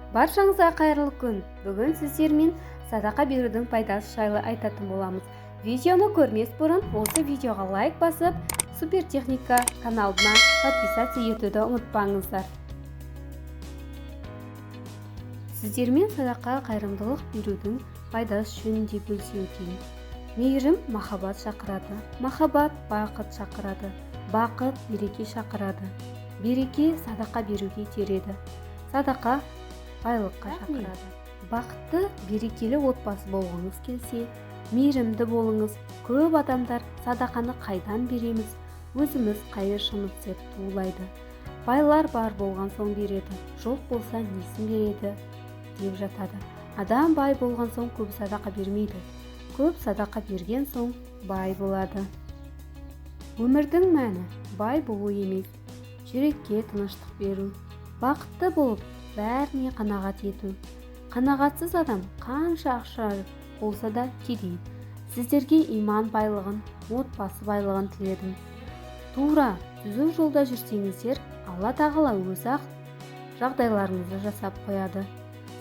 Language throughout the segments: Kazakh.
Баршаңызға қайырлы күн. Бүгін сіздермен садақа берудің пайдасы жайлы айтатын боламыз. Видеоны көрмес бұрын осы видеоға лайк басып, Супертехника каналына подписаться етуді ұмытпаңыздар. Сіздермен садақа қайырымдылық берудің пайдасы жөнінде бөлісе өтейін. Мейірім махаббат шақырады, махаббат бақыт шақырады, бақыт береке шақырады, береке садақа беруге итереді, садақа байлыққа шақырады. Бақытты, берекелі отбасы болғыңыз келсе, мейірімді болыңыз. Көп адамдар садақаны қайдан береміз, өзіміз қайыршымыз деп туылайды. Байлар бар болған соң береді, жоқ болса несін береді деп жатады. Адам бай болған соң көп садақа бермейді. Көп садақа берген соң бай болады. Өмірдің мәні бай болу емес, жүрекке тыныштық беру, бақытты болып бәріне қанағат ету. Қанағатсыз адам қанша ақша болса да кедей. Сіздерге иман байлығын, отбасы байлығын тіледім. Тура түзу жолда жүрсеңіздер, Алла тағала өзі-ақ жағдайларыңызды жасап қояды.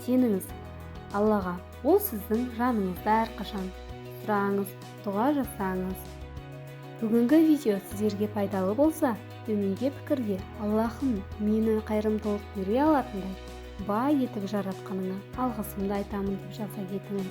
Сеніңіз Аллаға, ол сіздің жаныңызда әрқашан. Сұраңыз, дұға жасаңыз. Бүгінгі видео сіздерге пайдалы болса, төменге пікірге Аллахым мені қайырымдылық бере алатындай бай етіп жаратқаныңа алғысымды айтамын деп жаза кетіңіз.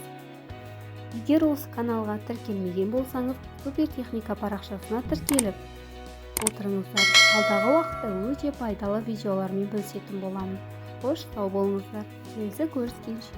Егер осы каналға тіркелмеген болсаңыз, Супертехника парақшасына тіркеліп отырыңыздар. Алдағы уақытта өте пайдалы видеолармен бөлісетін боламын. Қош сау болыңыздар. Келесі көріскенше.